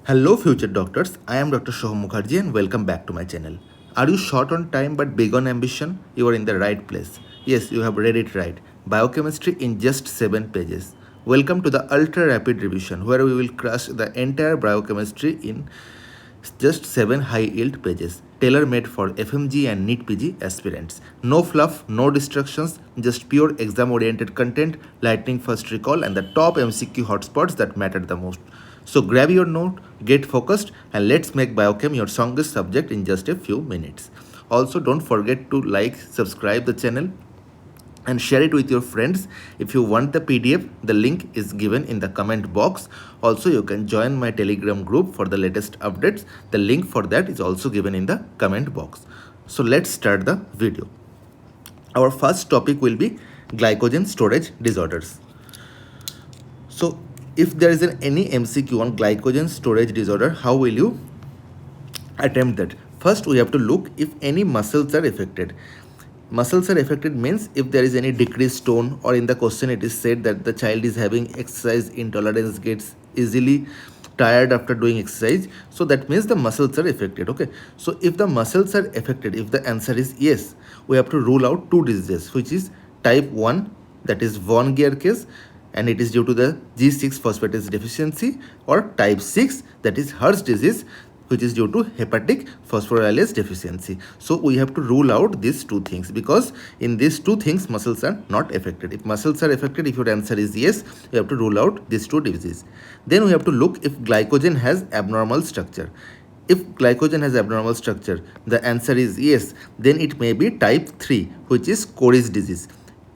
Hello future doctors, I am Dr. Shoham Mukherjee and welcome back to my channel. Are you short on time but big on ambition? You are in the right place. Yes, you have read it right. Biochemistry in just 7 pages. Welcome to the ultra rapid revision where we will crush the entire biochemistry in just 7 high yield pages, tailor made for FMGE and NEET PG aspirants. No fluff, no distractions, just pure exam oriented content, lightning fast recall, and the top MCQ hotspots that matter the most. So grab your note, get focused, and let's make biochem your strongest subject in just a few minutes. Also, don't forget to like, subscribe the channel, and share it with your friends. If you want the PDF, the link is given in the comment box. Also, you can join my Telegram group for the latest updates. The link for that is also given in the comment box. So let's start the video. Our first topic will be glycogen storage disorders. So if there is any MCQ on glycogen storage disorder, how will you attempt that? First, we have to look if any muscles are affected. Muscles are affected means if there is any decreased tone, or in the question it is said that the child is having exercise intolerance, gets easily tired after doing exercise, so that means the muscles are affected. Okay, so if the muscles are affected, if the answer is yes, we have to rule out two diseases, which is type 1, that is von Gehr case, and it is due to the G6 phosphatase deficiency, or type 6, that is Hirsch disease, which is due to hepatic phosphorylase deficiency. So we have to rule out these two things, because in these two things muscles are not affected. If muscles are affected, if your answer is yes, you have to rule out these two diseases. Then we have to look if glycogen has abnormal structure. If glycogen has abnormal structure, the answer is yes, then it may be type 3, which is Cory's disease.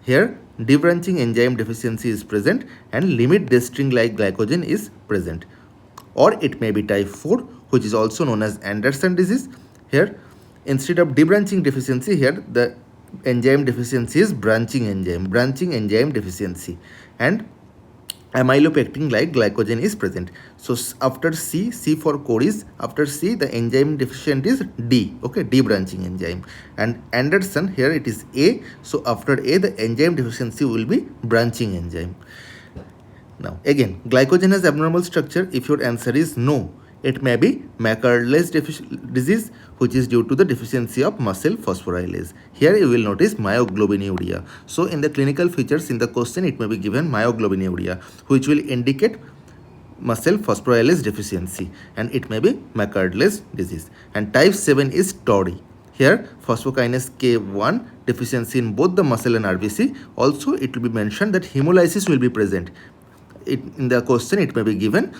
Here, debranching enzyme deficiency is present and limit destring-like glycogen is present. Or it may be type 4, which is also known as Anderson disease. Here, instead of debranching deficiency, here the enzyme deficiency is branching enzyme deficiency, and amylopectin like glycogen is present. So after C for Cory's, after C the enzyme deficient is D, okay, debranching enzyme, and Anderson, here it is A, so after A the enzyme deficiency will be branching enzyme. Now again, glycogen has abnormal structure. If your answer is no, it may be McArdle's disease, which is due to the deficiency of muscle phosphorylase. Here you will notice myoglobinuria. So in the clinical features in the question, it may be given myoglobinuria, which will indicate muscle phosphorylase deficiency, and it may be McArdle's disease. And type 7 is TORI. Here phosphokinase K1 deficiency in both the muscle and RBC. Also it will be mentioned that hemolysis will be present. In the question it may be given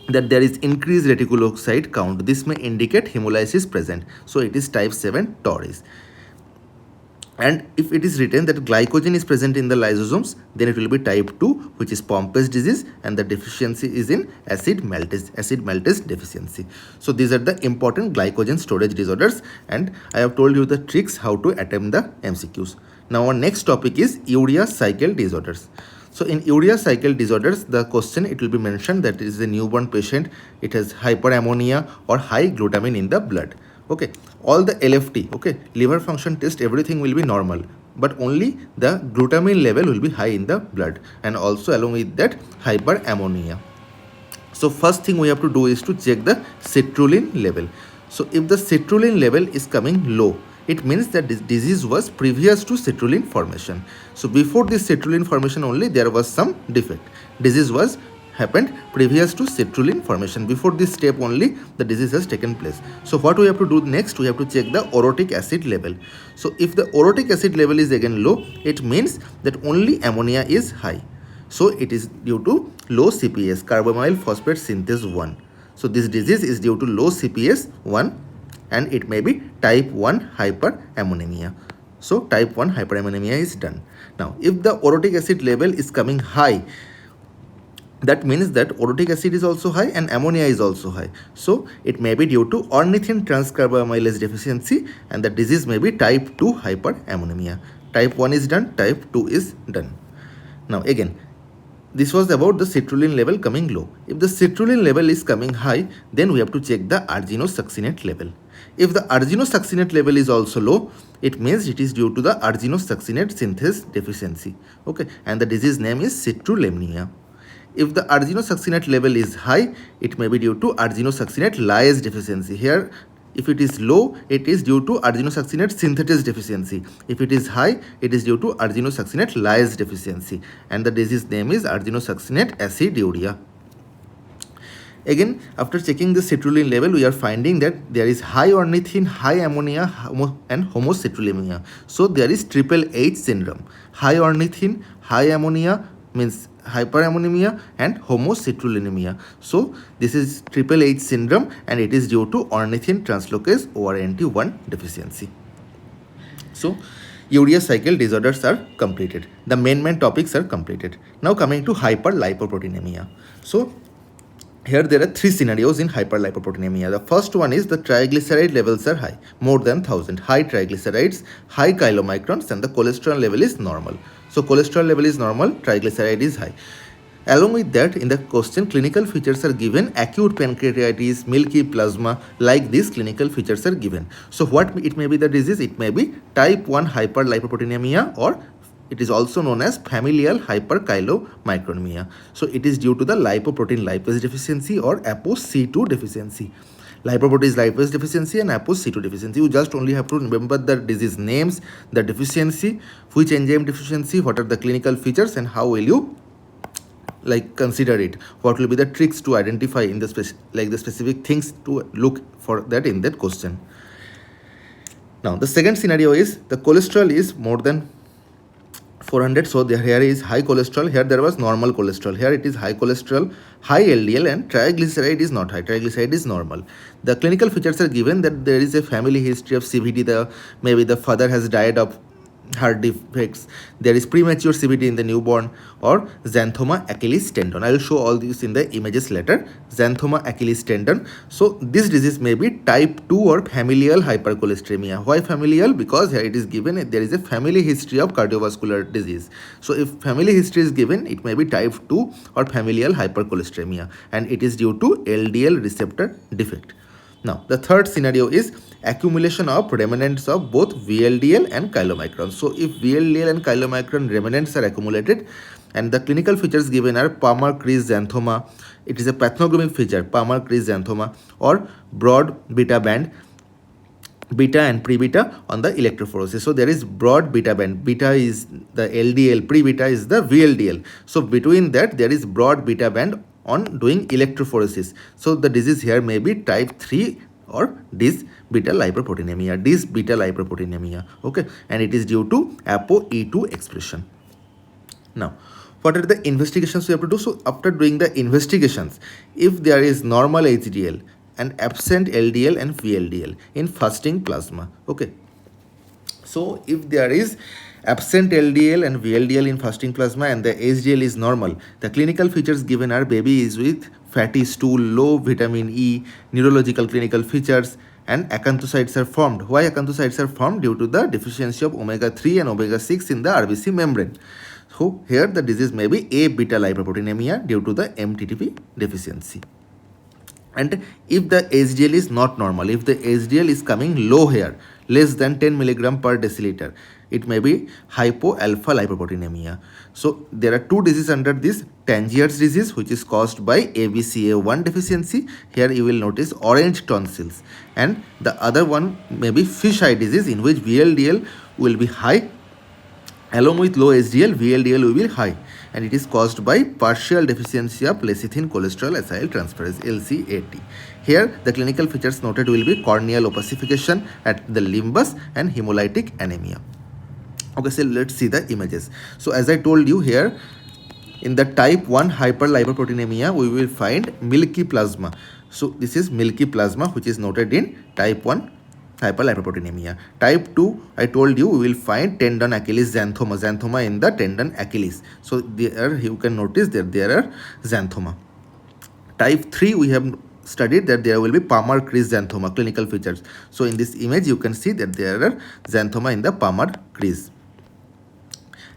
that there is increased reticulocyte count. This may indicate hemolysis present. So it is type 7 TORIs. And if it is written that glycogen is present in the lysosomes, then it will be type 2, which is Pompe's disease, and the deficiency is in acid maltase deficiency. So these are the important glycogen storage disorders, and I have told you the tricks how to attempt the MCQs. Now our next topic is urea cycle disorders. So in urea cycle disorders, the question it will be mentioned that it is a newborn patient, it has hyperammonia or high glutamine in the blood. Okay, all the LFT, okay, liver function test, everything will be normal, but only the glutamine level will be high in the blood, and also along with that hyperammonia. So first thing we have to do is to check the citrulline level. So if the citrulline level is coming low, it means that this disease was previous to citrulline formation. So before this citrulline formation only there was some defect. Disease was happened previous to citrulline formation. Before this step only the disease has taken place. So what we have to do next, we have to check the orotic acid level. So if the orotic acid level is again low, it means that only ammonia is high. So it is due to low CPS, carbamyl phosphate synthase 1. So this disease is due to low CPS 1, and it may be type 1 hyperammonemia. So type 1 hyperammonemia is done. Now if the orotic acid level is coming high, that means that orotic acid is also high and ammonia is also high. So it may be due to ornithine transcarbamylase deficiency, and the disease may be type 2 hyperammonemia. Type 1 is done, type 2 is done. Now again, this was about the citrulline level coming low. If the citrulline level is coming high, then we have to check the arginosuccinate level. If the arginosuccinate level is also low, it means it is due to the arginosuccinate synthase deficiency. Okay, and the disease name is citrullemia. If the arginosuccinate level is high, it may be due to arginosuccinate lyase deficiency. Here, if it is low, it is due to arginosuccinate synthetase deficiency. If it is high, it is due to arginosuccinate lyase deficiency. And the disease name is arginosuccinate aciduria. Again, after checking the citrulline level, we are finding that there is high ornithine, high ammonia, and homocitrullemia. So there is triple H syndrome. High ornithine, high ammonia means hyperammonemia, and homocitrullinemia. So this is triple H syndrome, and it is due to ornithine translocase ORNT1 deficiency. So urea cycle disorders are completed. The main topics are completed. Now coming to hyperlipoproteinemia. So here there are three scenarios in hyperlipoproteinemia. The first one is the triglyceride levels are high, more than 1000. High triglycerides, high chylomicrons, and the cholesterol level is normal. So cholesterol level is normal, triglyceride is high. Along with that, in the question, clinical features are given: acute pancreatitis, milky plasma, like these clinical features are given. So what it may be the disease? It may be type 1 hyperlipoproteinemia, or it is also known as familial hyperchylomicronemia. So it is due to the lipoprotein lipase deficiency or ApoC2 deficiency. Lipoprotein lipase deficiency and ApoC2 deficiency. You just only have to remember the disease names, the deficiency, which enzyme deficiency, what are the clinical features, and how will you consider it. What will be the tricks to identify in the specific things to look for that in that question. Now the second scenario is the cholesterol is more than 400. So here is high cholesterol. Here there was normal cholesterol. Here it is high cholesterol, high LDL, and triglyceride is not high. Triglyceride is normal. The clinical features are given that there is a family history of CVD. Maybe the father has died of heart defects. There is premature CVD in the newborn, or xanthoma Achilles tendon. I will show all these in the images later. Xanthoma Achilles tendon. So this disease may be type 2 or familial hypercholesteremia. Why familial? Because here it is given there is a family history of cardiovascular disease. So if family history is given, it may be type 2 or familial hypercholesteremia, and it is due to LDL receptor defect. Now the third scenario is accumulation of remnants of both VLDL and chylomicron. So if VLDL and chylomicron remnants are accumulated, and the clinical features given are Palmer-Crease xanthoma, it is a pathognomic feature, Palmer-Crease xanthoma, or broad beta band, beta and pre-beta on the electrophoresis. So there is broad beta band. Beta is the LDL, pre-beta is the VLDL. So between that there is broad beta band on doing electrophoresis. So the disease here may be type 3 or dis beta lipoproteinemia, okay, and it is due to ApoE2 expression. Now what are the investigations we have to do? So after doing the investigations, if there is normal HDL and absent LDL and VLDL in fasting plasma, okay, so if there is absent LDL and VLDL in fasting plasma and the HDL is normal, the clinical features given are baby is with fatty stool, low vitamin E, neurological clinical features, and acanthocytes are formed. Why acanthocytes are formed? Due to the deficiency of omega-3 and omega-6 in the RBC membrane. So here the disease may be A beta lipoproteinemia due to the MTTP deficiency. And if the HDL is not normal, if the HDL is coming low here, less than 10 mg per deciliter, it may be hypoalpha lipoproteinemia. So there are two diseases under this: Tangier's disease, which is caused by ABCA1 deficiency. Here you will notice orange tonsils, and the other one may be fish eye disease, in which VLDL will be high. Along with low HDL, VLDL will be high, and it is caused by partial deficiency of lecithin cholesterol acyltransferase LCAT. Here the clinical features noted will be corneal opacification at the limbus and hemolytic anemia. Okay, so let's see the images. So as I told you, here in the type 1 hyperlipoproteinemia, we will find milky plasma. So this is milky plasma, which is noted in type 1 hyperlipoproteinemia. Type 2, I told you, we will find tendon Achilles xanthoma in the tendon Achilles. So there you can notice that there are xanthoma. Type 3, we have studied that there will be Palmer-Crease xanthoma clinical features. So in this image you can see that there are xanthoma in the Palmer-Crease.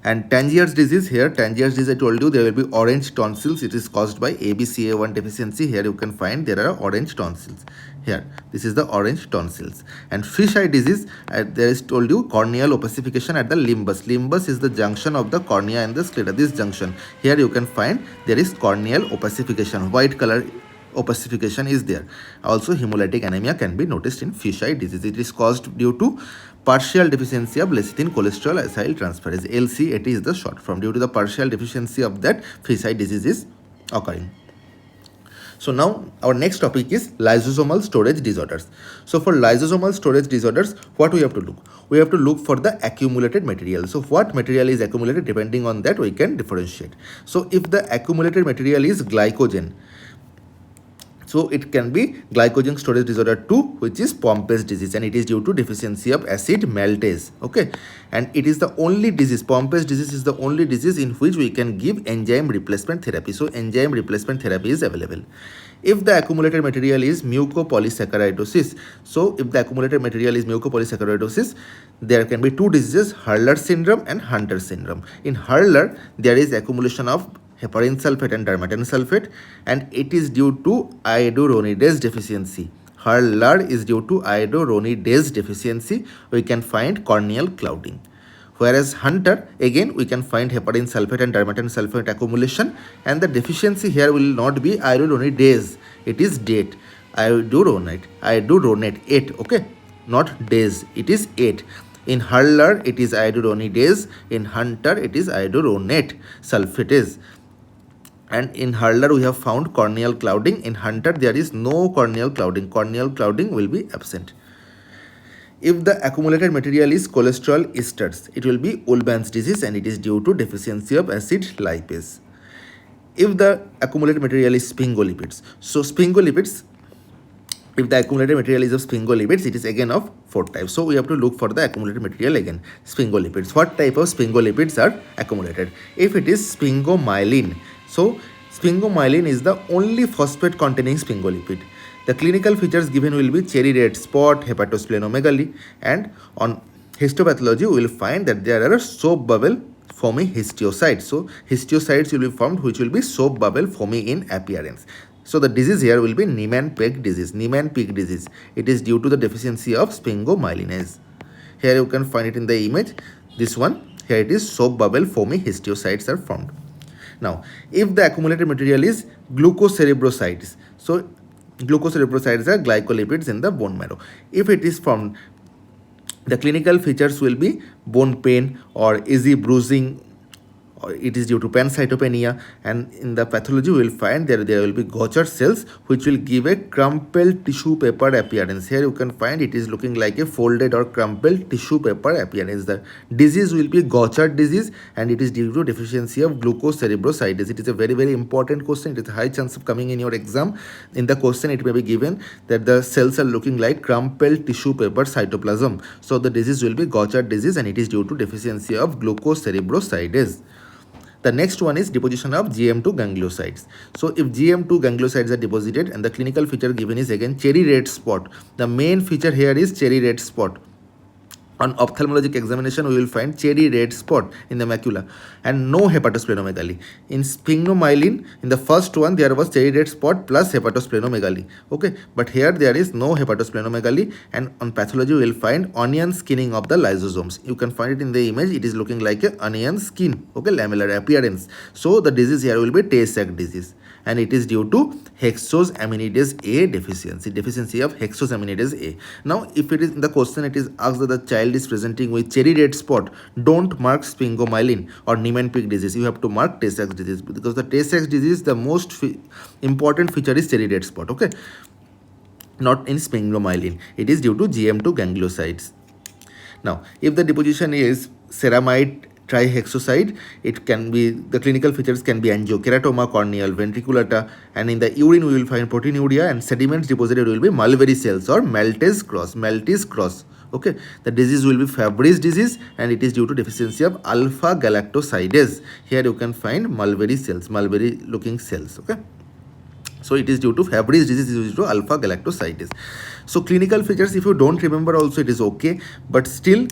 And Tangier's disease, here Tangier's disease, I told you there will be orange tonsils. It is caused by ABCA1 deficiency. Here you can find there are orange tonsils. Here, this is the orange tonsils. And fish eye disease, there is told you corneal opacification at the limbus. Limbus is the junction of the cornea and the sclera. This junction, here you can find there is corneal opacification. White color opacification is there. Also, hemolytic anemia can be noticed in fish eye disease. It is caused due to partial deficiency of lecithin cholesterol acyl transferase. LCAT is the short form. Due to the partial deficiency of that, fish eye disease is occurring. So now our next topic is lysosomal storage disorders. So for lysosomal storage disorders, what we have to look? We have to look for the accumulated material. So what material is accumulated, depending on that we can differentiate. So if the accumulated material is glycogen, so it can be glycogen storage disorder 2, which is Pompe's disease, and it is due to deficiency of acid maltase. Okay, and it is the only disease, Pompe's disease is the only disease in which we can give enzyme replacement therapy. So enzyme replacement therapy is available. If the accumulated material is mucopolysaccharidosis, so if the accumulated material is mucopolysaccharidosis, there can be two diseases, Hurler syndrome and Hunter syndrome. In Hurler, there is accumulation of heparin sulfate and dermatan sulfate, and it is due to idoronidase deficiency. Hurler is due to idoronidase deficiency. We can find corneal clouding. Whereas Hunter, again we can find heparin sulfate and dermatan sulfate accumulation, and the deficiency here will not be idoronidase, it is date. Idoronate 8, okay, not days, it is 8. In Hurler it is idoronidase, in Hunter it is idoronate sulfatase. And in Hurler we have found corneal clouding. In Hunter there is no corneal clouding. Corneal clouding will be absent. If the accumulated material is cholesterol esters, it will be Ullmann's disease, and it is due to deficiency of acid lipase. If the accumulated material is sphingolipids, so sphingolipids, if the accumulated material is of sphingolipids, it is again of 4 types. So we have to look for the accumulated material again. Sphingolipids. What type of sphingolipids are accumulated? If it is sphingomyelin, so sphingomyelin is the only phosphate containing sphingolipid. The clinical features given will be cherry red spot, hepatosplenomegaly, and on histopathology we will find that there are soap bubble foamy histiocytes. So histiocytes will be formed which will be soap bubble foamy in appearance. So the disease here will be Niemann-Pick disease. Niemann-Pick disease. It is due to the deficiency of sphingomyelinase. Here you can find it in the image. This one, here it is soap bubble foamy histiocytes are formed. Now, if the accumulated material is glucocerebrosides, so glucocerebrosides are glycolipids in the bone marrow. If it is formed, the clinical features will be bone pain or easy bruising, or it is due to pancytopenia, and in the pathology we will find there will be Gaucher cells which will give a crumpled tissue paper appearance. Here you can find it is looking like a folded or crumpled tissue paper appearance. The disease will be Gaucher disease, and it is due to deficiency of glucocerebrosides. It is a very, very important question. It is a high chance of coming in your exam. In the question it may be given that the cells are looking like crumpled tissue paper cytoplasm. So the disease will be Gaucher disease, and it is due to deficiency of glucocerebrosides. The next one is deposition of GM2 gangliosides. So if GM2 gangliosides are deposited, and the clinical feature given is again cherry red spot. The main feature here is cherry red spot. On ophthalmologic examination, we will find cherry red spot in the macula and no hepatosplenomegaly. In sphingomyelin, in the first one, there was cherry red spot plus hepatosplenomegaly. Okay, but here there is no hepatosplenomegaly, and on pathology, we will find onion skinning of the lysosomes. You can find it in the image. It is looking like an onion skin. Okay, lamellar appearance. So the disease here will be Tay-Sachs disease, and it is due to hexosaminidase A deficiency of hexosaminidase A. Now, if it is in the question, it is asked that the child is presenting with cherry red spot, don't mark sphingomyelin or Niemann-Pick disease. You have to mark Tay-Sachs disease, because the Tay-Sachs disease, the most important feature is cherry red spot. Okay, not in sphingomyelin. It is due to GM2 gangliosides. Now, if the deposition is ceramide trihexoside, it can be, the clinical features can be angiokeratoma, corneal ventriculata, and in the urine we will find proteinuria, and sediments deposited will be Mulberry cells or Maltese cross. Okay, the disease will be Fabry's disease, and it is due to deficiency of alpha galactosidase. Here you can find Mulberry cells, Mulberry looking cells. Okay, so it is due to Fabry's disease, is due to alpha galactosidase. So clinical features, if you don't remember also, it is okay, but still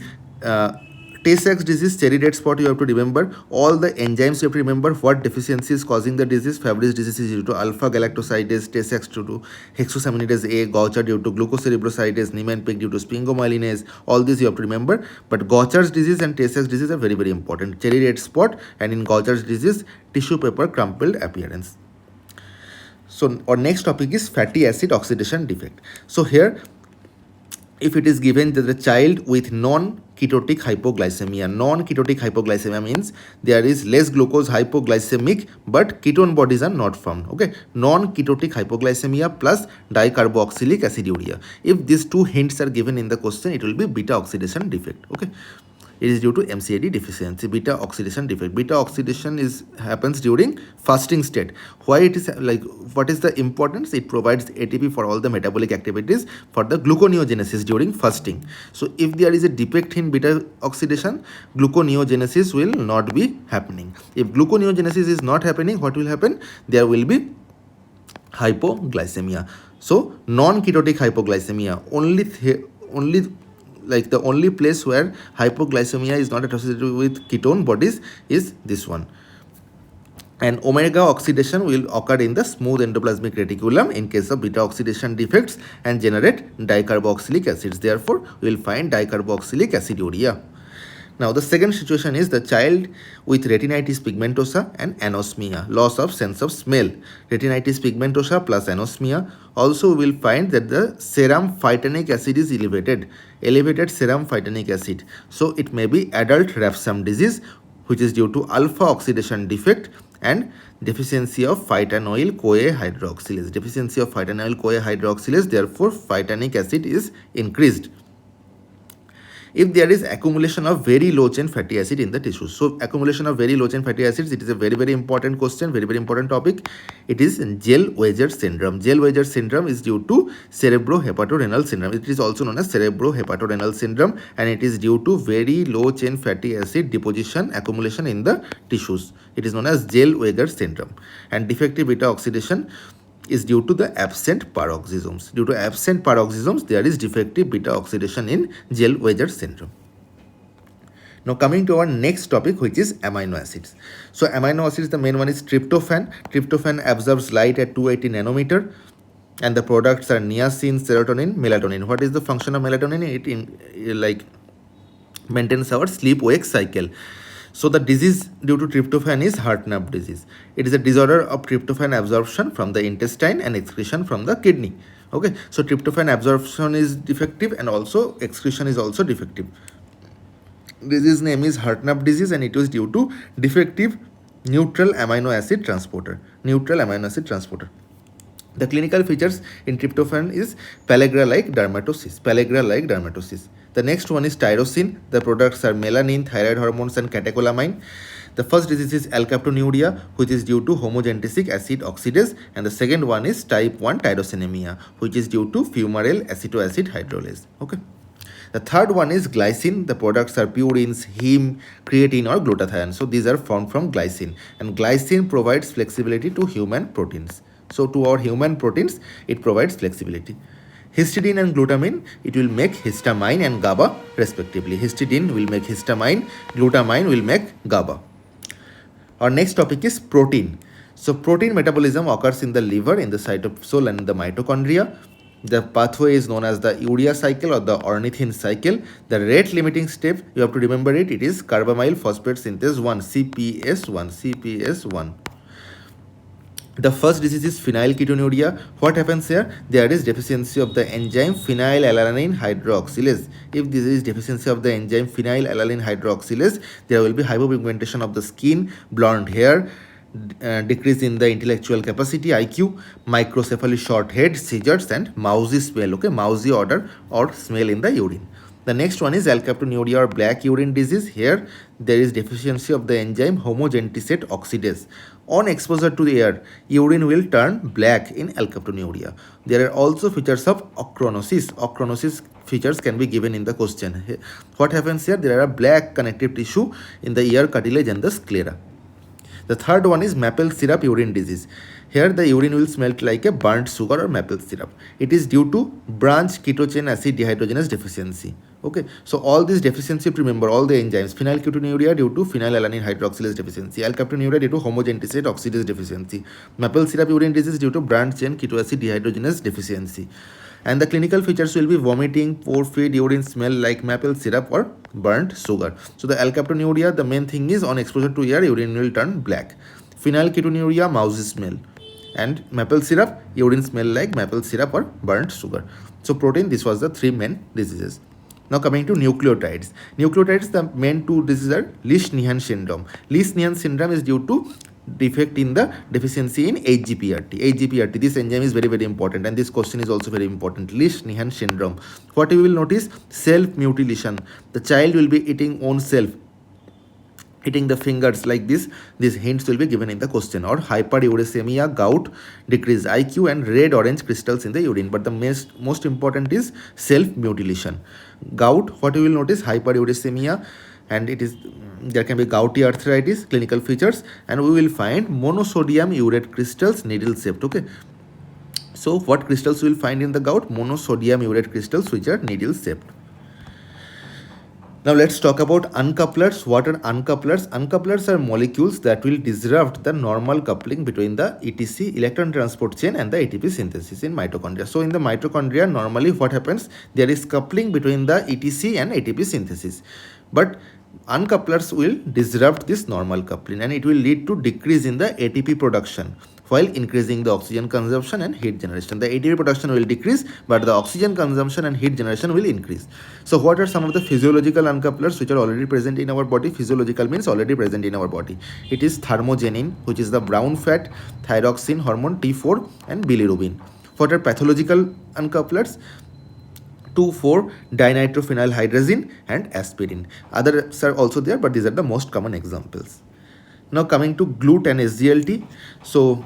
Tay-Sachs disease, cherry red spot, you have to remember. All the enzymes you have to remember. What deficiency is causing the disease? Fabry's disease is due to alpha galactosidase, Tay-Sachs due to hexosaminidase A, Gaucher due to glucocerebrosidase, Niemann-Pick due to sphingomyelinase. All these you have to remember. But Gaucher's disease and Tay-Sachs disease are very, very important. Cherry red spot, and in Gaucher's disease, tissue paper crumpled appearance. So our next topic is fatty acid oxidation defect. So here, if it is given that the child with non-ketotic hypoglycemia means there is less glucose hypoglycemic but ketone bodies are not formed. Okay, non-ketotic hypoglycemia plus dicarboxylic aciduria. If these two hints are given in the question, it will be beta oxidation defect. Okay, it is due to MCAD deficiency, beta oxidation defect. Beta oxidation happens during fasting state. Why it is like, what is the importance? It provides ATP for all the metabolic activities for the gluconeogenesis during fasting. So if there is a defect in beta oxidation, gluconeogenesis will not be happening. If gluconeogenesis is not happening, what will happen? There will be hypoglycemia. So non-ketotic hypoglycemia, the only place where hypoglycemia is not associated with ketone bodies is this one. And omega oxidation will occur in the smooth endoplasmic reticulum in case of beta oxidation defects and generate dicarboxylic acids. Therefore, we will find dicarboxylic aciduria. Now, the second situation is the child with retinitis pigmentosa and anosmia, loss of sense of smell. Retinitis pigmentosa plus anosmia. Also, we will find that the serum phytanic acid is elevated serum phytanic acid. So, it may be adult Refsum disease, which is due to alpha oxidation defect and deficiency of phytanoyl-CoA hydroxylase. Therefore, phytanic acid is increased if there is accumulation of very low chain fatty acid in the tissues. So accumulation of very low chain fatty acids, it is a very, very important question, very, very important topic. It is Zellweger syndrome. Zellweger syndrome is due to cerebrohepatorenal syndrome. It is also known as cerebrohepatorenal syndrome, and it is due to very low chain fatty acid deposition accumulation in the tissues. It is known as Zellweger syndrome. And defective beta oxidation is due to the absent paroxysms. Due to absent paroxysms, there is defective beta oxidation in Zellweger syndrome. Now coming to our next topic, which is amino acids. So amino acids, the main one is tryptophan. Tryptophan absorbs light at 280 nanometer, and the products are niacin, serotonin, melatonin. What is the function of melatonin? It maintains our sleep-wake cycle. So the disease due to tryptophan is heart nerve disease. It is a disorder of tryptophan absorption from the intestine and excretion from the kidney. Okay, so tryptophan absorption is defective and also excretion is also defective. Disease name is heart nerve disease, and it was due to defective neutral amino acid transporter. The clinical features in tryptophan is pellagra-like dermatosis. The next one is tyrosine. The products are melanin, thyroid hormones, and catecholamine. The first disease is alkaptonuria, which is due to homogentic acid oxidase, and the second one is type 1 tyrosinemia, which is due to fumarate acetoacid hydrolase. Okay. The third one is glycine. The products are purines, heme, creatine, or glutathione. So these are formed from glycine, and glycine provides flexibility to human proteins. So to our human proteins, it provides flexibility. Histidine and glutamine, it will make histamine and GABA respectively. Histidine will make histamine, glutamine will make GABA. Our next topic is protein. So protein metabolism occurs in the liver, in the cytosol, and in the mitochondria. The pathway is known as the urea cycle or the ornithine cycle. The rate limiting step, you have to remember it, it is carbamyl phosphate synthase 1, CPS1. The first disease is phenylketonuria. What happens here? There is deficiency of the enzyme phenylalanine hydroxylase. If there is deficiency of the enzyme phenylalanine hydroxylase, there will be hypopigmentation of the skin, blonde hair, decrease in the intellectual capacity, IQ, microcephaly, short head, seizures, and mousy smell. Okay, mousy odor or smell in the urine. The next one is alkaptonuria or black urine disease. Here, there is deficiency of the enzyme homogentisate oxidase. On exposure to the air, urine will turn black in alkaptonuria. There are also features of ochronosis. Ochronosis features can be given in the question. What happens here? There are black connective tissue in the ear cartilage and the sclera. The third one is maple syrup urine disease. Here the urine will smell like a burnt sugar or maple syrup. It is due to branch ketone acid dehydrogenase deficiency. Okay, so all these deficiency, remember all the enzymes: phenylketonuria due to phenylalanine hydroxylase deficiency, alkaptonuria due to homogentisate oxidase deficiency, maple syrup urine disease due to branch chain ketoacid dehydrogenase deficiency. And the clinical features will be vomiting, poor feed, urine smell like maple syrup or burnt sugar. So the alkaptonuria, the main thing is on exposure to air, urine will turn black. Phenylketonuria, mousy smell. And maple syrup, urine smell like maple syrup or burnt sugar. So protein, this was the three main diseases. Now coming to nucleotides. Nucleotides, the main two diseases are Lesch-Nyhan syndrome. Lesch-Nyhan syndrome is due to defect in the deficiency in HGPRT. HGPRT, this enzyme is very, very important, and this question is also very important. Lesch-Nyhan syndrome. What you will notice? Self-mutilation. The child will be eating own self, eating the fingers like this. These hints will be given in the question. Or hyperuricemia, gout, decreased IQ, and red orange crystals in the urine. But the most important is self-mutilation. Gout, what you will notice? Hyperuricemia, and it is, there can be gouty arthritis, clinical features, and we will find monosodium urate crystals, needle shaped. Okay, so what crystals we will find in the gout? Monosodium urate crystals which are needle shaped. Now let's talk about uncouplers. What are uncouplers? Uncouplers are molecules that will disrupt the normal coupling between the ETC, electron transport chain, and the ATP synthesis in mitochondria. So in the mitochondria, normally what happens? There is coupling between the ETC and ATP synthesis. But uncouplers will disrupt this normal coupling, and it will lead to decrease in the ATP production while increasing the oxygen consumption and heat generation. The ATP production will decrease, but the oxygen consumption and heat generation will increase. So what are some of the physiological uncouplers which are already present in our body? Physiological means already present in our body. It is thermogenin, which is the brown fat, thyroxine hormone T4, and bilirubin. What are pathological uncouplers? 2,4-dinitrophenylhydrazine and aspirin. Others are also there, but these are the most common examples. Now coming to GLUT and SGLT. So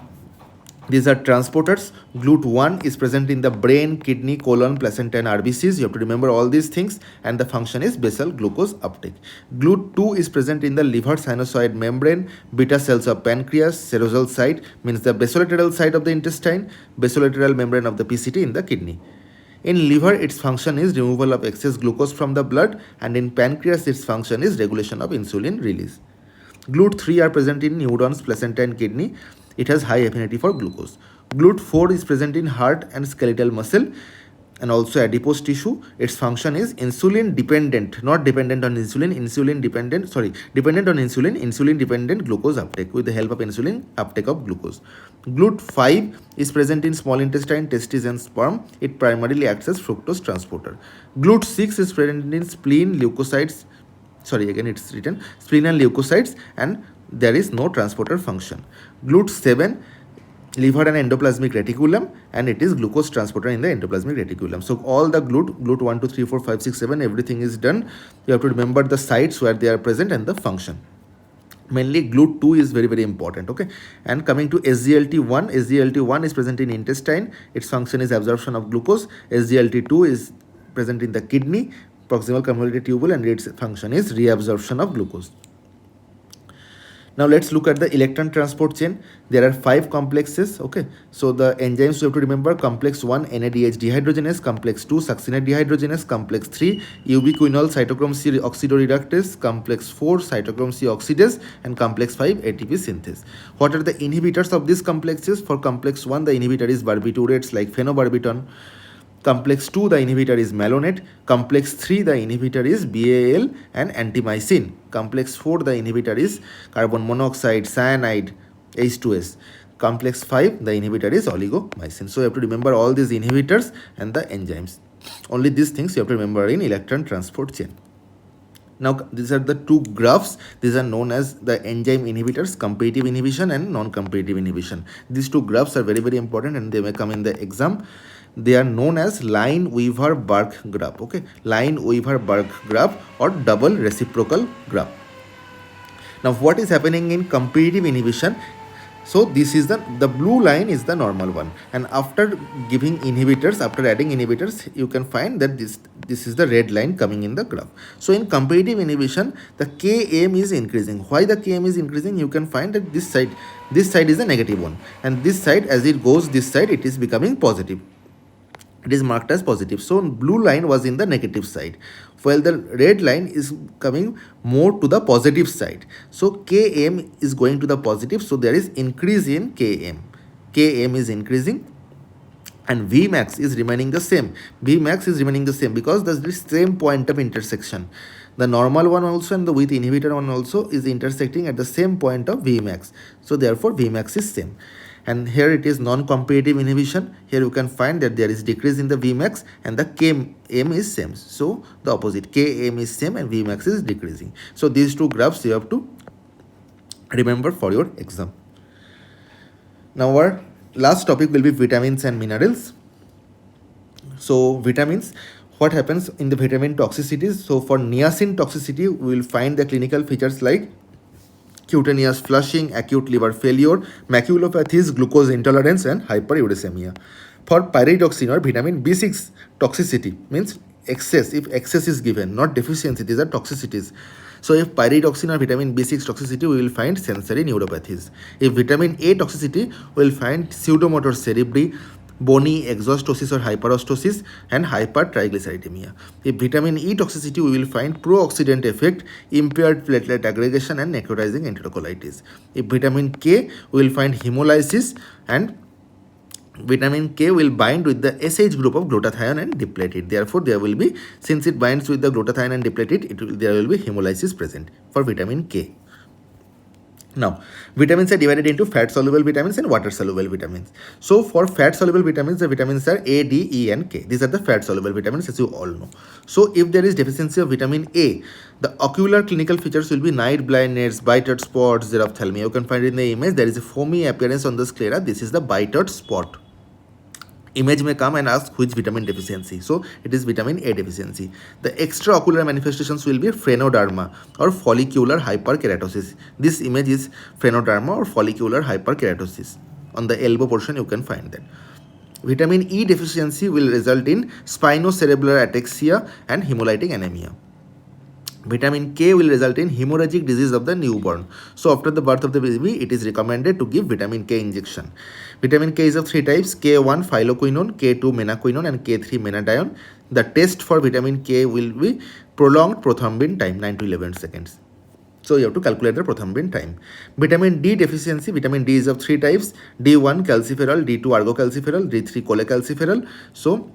these are transporters. GLUT1 is present in the brain, kidney, colon, placenta, and RBCs. You have to remember all these things, and the function is basal glucose uptake. GLUT2 is present in the liver sinusoid membrane, beta cells of pancreas, serosal side means the basolateral side of the intestine, basolateral membrane of the PCT in the kidney. In liver, its function is removal of excess glucose from the blood, and in pancreas, its function is regulation of insulin release. GLUT3 are present in neurons, placenta, and kidney. It has high affinity for glucose. GLUT4 is present in heart and skeletal muscle, and also adipose tissue. Its function is insulin dependent, not dependent on insulin, dependent on insulin dependent glucose uptake with the help of insulin uptake of glucose. GLUT5 is present in small intestine, testes, and sperm. It primarily acts as fructose transporter. GLUT6 is present in spleen, leukocytes, spleen and leukocytes, and there is no transporter function. GLUT7, liver and endoplasmic reticulum, and it is glucose transporter in the endoplasmic reticulum. So all the GLUT 1, 2, 3, 4, 5, 6, 7, everything is done. You have to remember the sites where they are present and the function. Mainly GLUT2 is very, very important. Okay, and coming to SGLT1, SGLT1 is present in intestine. Its function is absorption of glucose. SGLT2 is present in the kidney, proximal convoluted tubule, and its function is reabsorption of glucose. Now let's look at the electron transport chain. There are 5 complexes. Okay, so the enzymes you have to remember: complex 1 NADH dehydrogenase, complex 2 succinate dehydrogenase, complex 3 ubiquinol cytochrome C oxidoreductase, complex 4 cytochrome C oxidase, and complex 5 ATP synthase. What are the inhibitors of these complexes? For complex 1, the inhibitor is barbiturates like phenobarbital. Complex 2, the inhibitor is malonate. Complex 3, the inhibitor is BAL and antimycin. Complex 4, the inhibitor is carbon monoxide, cyanide, H2S. Complex 5, the inhibitor is oligomycin. So you have to remember all these inhibitors and the enzymes. Only these things you have to remember in electron transport chain. Now these are the 2 graphs. These are known as the enzyme inhibitors, competitive inhibition and non-competitive inhibition. These 2 graphs are very, very important, and they may come in the exam. They are known as Line-Weaver-Burke graph. Okay, Line-Weaver-Burke graph or double reciprocal graph. Now what is happening in competitive inhibition? So this is the blue line is the normal one, and after giving inhibitors, after adding inhibitors, you can find that this is the red line coming in the graph. So in competitive inhibition, the Km is increasing. Why the Km is increasing? You can find that this side is a negative one, and this side, as it goes this side, it is becoming positive. It is marked as positive. So blue line was in the negative side, while the red line is coming more to the positive side. So Km is going to the positive, so there is increase in Km. Km is increasing, and Vmax is remaining the same. Vmax is remaining the same because there's the same point of intersection. The normal one also and the with inhibitor one also is intersecting at the same point of Vmax. So therefore Vmax is same. And here it is non-competitive inhibition. Here you can find that there is decrease in the Vmax and the Km is same. So the opposite, Km is same and Vmax is decreasing. So these two graphs you have to remember for your exam. Now our last topic will be vitamins and minerals. So vitamins, what happens in the vitamin toxicities? So for niacin toxicity, we will find the clinical features like cutaneous flushing, acute liver failure, maculopathies, glucose intolerance, and hyperuricemia. For pyridoxine or vitamin B6 toxicity, means excess, if excess is given, not deficiency, these are toxicities. So if pyridoxine or vitamin B6 toxicity, we will find sensory neuropathies. If vitamin A toxicity, we will find pseudomotor cerebri, bony exostosis or hyperostosis, and hypertriglyceridemia. If vitamin E toxicity, we will find pro-oxidant effect, impaired platelet aggregation, and necrotizing enterocolitis. If vitamin K, we will find hemolysis, and vitamin K will bind with the SH group of glutathione and deplete it. Therefore, there will be, since it binds with the glutathione and deplete it, there will be hemolysis present for vitamin K. Now, vitamins are divided into fat-soluble vitamins and water-soluble vitamins. So, for fat-soluble vitamins, the vitamins are A, D, E, and K. These are the fat-soluble vitamins, as you all know. So, if there is deficiency of vitamin A, the ocular clinical features will be night blindness, bite spots, xerophthalmia. You can find it in the image. There is a foamy appearance on the sclera. This is the bite spot. Image may come and ask which vitamin deficiency. So it is vitamin A deficiency. The extraocular manifestations will be phrenoderma or follicular hyperkeratosis. This image is phrenoderma or follicular hyperkeratosis. On the elbow portion you can find that. Vitamin E deficiency will result in spinocerebellar ataxia and hemolytic anemia. Vitamin K will result in hemorrhagic disease of the newborn. So after the birth of the baby, it is recommended to give vitamin K injection. Vitamin K is of three types: K1 phyloquinone, K2 menaquinone, and K3 menadione. The test for vitamin K will be prolonged prothrombin time, 9 to 11 seconds. So you have to calculate the prothrombin time. Vitamin D deficiency, vitamin D is of three types: D1 calciferol, D2 argocalciferol, D3 cholecalciferol. So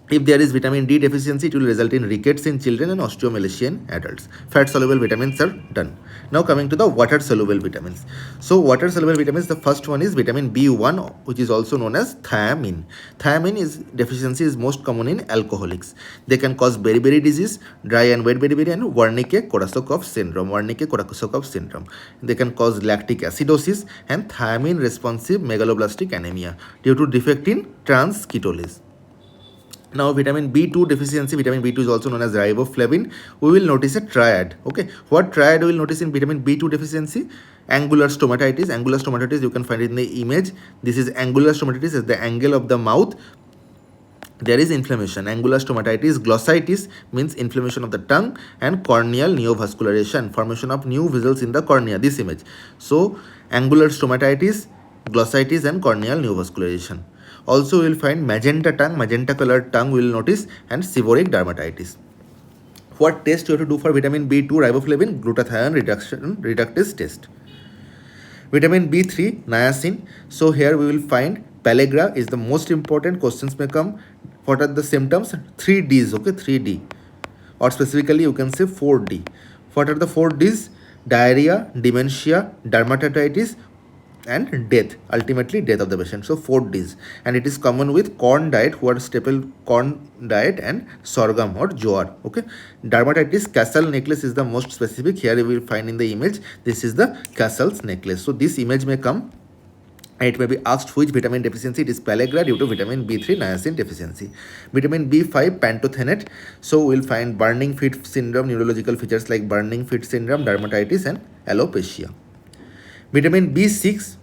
if there is vitamin D deficiency, it will result in rickets in children and osteomalacia in adults. Fat-soluble vitamins are done. Now coming to the water-soluble vitamins. So water-soluble vitamins, the first one is vitamin B1, which is also known as thiamine. Thiamine is deficiency is most common in alcoholics. They can cause beriberi disease, dry and wet beriberi, and Wernicke-Korsakoff syndrome. Wernicke-Korsakoff syndrome. They can cause lactic acidosis and thiamine-responsive megaloblastic anemia due to defect in transketolase. Now vitamin B2 deficiency, vitamin B2 is also known as riboflavin. We will notice a triad. Okay, what triad we will notice in vitamin B2 deficiency? Angular stomatitis. Angular stomatitis, you can find it in the image. This is angular stomatitis, is the angle of the mouth. There is inflammation. Angular stomatitis. Glossitis means inflammation of the tongue, and corneal neovascularization, formation of new vessels in the cornea. This image. So angular stomatitis, glossitis, and corneal neovascularization. Also, we will find magenta tongue, magenta colored tongue we will notice, and seborrheic dermatitis. What test you have to do for vitamin B2 riboflavin? Glutathione reductase test. Vitamin B3 niacin. So here we will find pellagra is the most important. Questions may come. What are the symptoms? 3Ds, okay, 3D. Or specifically you can say 4D. What are the 4Ds? Diarrhea, dementia, dermatitis, and death, ultimately death of the patient. So 4Ds, and it is common with corn diet, who are staple corn diet, and sorghum or jowar. Okay, dermatitis, Castle necklace is the most specific. Here you will find in the image, this is the Castle's necklace. So this image may come and it may be asked which vitamin deficiency. It is pellagra due to vitamin B3 niacin deficiency. Vitamin B5 pantothenate. So we will find burning feet syndrome, neurological features like burning feet syndrome, dermatitis, and alopecia. Vitamin B6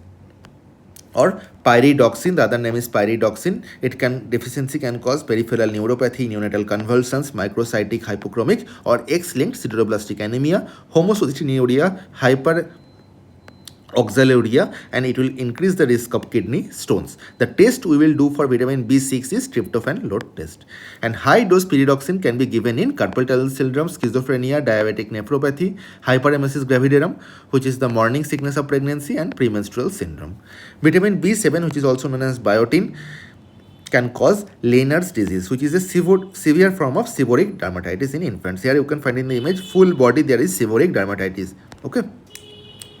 or pyridoxine. The other name is pyridoxine. Deficiency can cause peripheral neuropathy, neonatal convulsions, microcytic hypochromic or X-linked sideroblastic anemia, homocystinuria, oxaluria, and it will increase the risk of kidney stones. The test we will do for vitamin B6 is tryptophan load test. And high dose pyridoxine can be given in carpal tunnel syndrome, schizophrenia, diabetic nephropathy, hyperemesis gravidarum, which is the morning sickness of pregnancy, and premenstrual syndrome. Vitamin B7, which is also known as biotin, can cause Lainer's disease, which is a severe form of seborrheic dermatitis in infants. Here you can find in the image, full body there is seborrheic dermatitis. Okay.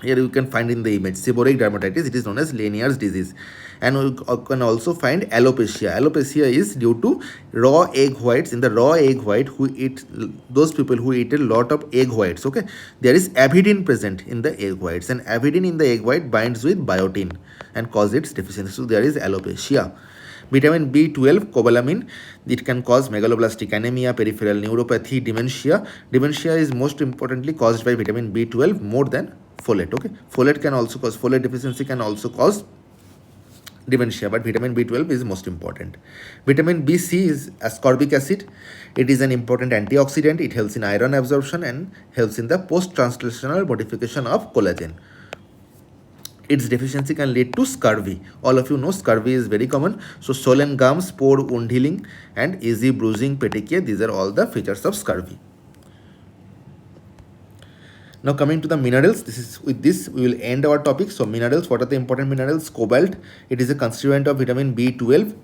Here you can find in the image seborrheic dermatitis. It is known as Lainer's disease. And we can also find alopecia. Alopecia is due to raw egg whites. In the raw egg white, those people who eat a lot of egg whites, okay, there is avidin present in the egg whites, and avidin in the egg white binds with biotin and causes its deficiency. So there is alopecia. Vitamin B12, cobalamin, it can cause megaloblastic anemia, peripheral neuropathy, dementia. Dementia is most importantly caused by vitamin B12 more than folate. Okay, folate deficiency can also cause dementia, but vitamin B12 is most important. Vitamin BC is ascorbic acid. It is an important antioxidant. It helps in iron absorption and helps in the post-translational modification of collagen. Its deficiency can lead to scurvy. All of you know scurvy is very common. So swollen gums, poor wound healing, and easy bruising, petechiae, these are all the features of scurvy. Now coming to the minerals, with this we will end our topic. So minerals, what are the important minerals? Cobalt, it is a constituent of vitamin B12,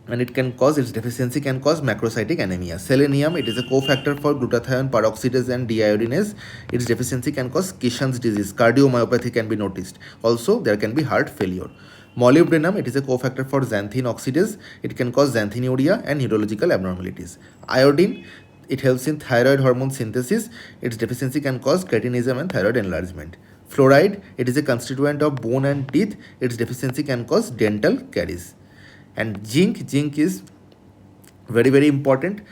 and its deficiency can cause macrocytic anemia. Selenium, it is a cofactor for glutathione peroxidase and deiodinase. Its deficiency can cause Cushing's disease. Cardiomyopathy can be noticed. Also, there can be heart failure. Molybdenum, it is a cofactor for xanthine oxidase. It can cause xanthinuria and neurological abnormalities. Iodine, it helps in thyroid hormone synthesis. Its deficiency can cause cretinism and thyroid enlargement. Fluoride, it is a constituent of bone and teeth. Its deficiency can cause dental caries. And zinc is very, very important.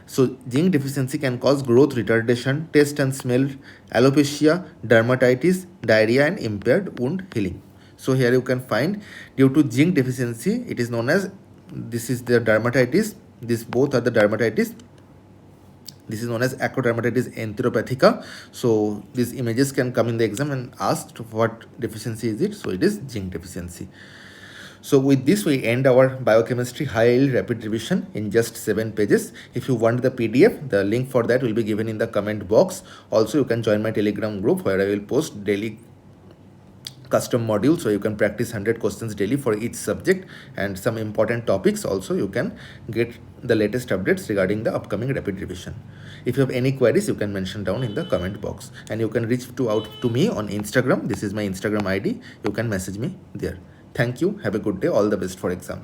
So zinc deficiency can cause growth retardation, taste and smell, alopecia, dermatitis, diarrhea, and impaired wound healing. So here you can find, due to zinc deficiency, it is known as, this is the dermatitis, these both are the dermatitis. This is known as acrodermatitis enteropathica. So these images can come in the exam and asked what deficiency is it. So it is zinc deficiency. So with this, we end our biochemistry high yield rapid revision in just 7 pages. If you want the PDF, the link for that will be given in the comment box. Also, you can join my Telegram group where I will post daily custom modules, so you can practice 100 questions daily for each subject, and some important topics. Also, you can get the latest updates regarding the upcoming rapid revision. If you have any queries, you can mention down in the comment box, and you can reach out to me on Instagram. This is my Instagram ID. You can message me there. Thank you. Have a good day. All the best for exam.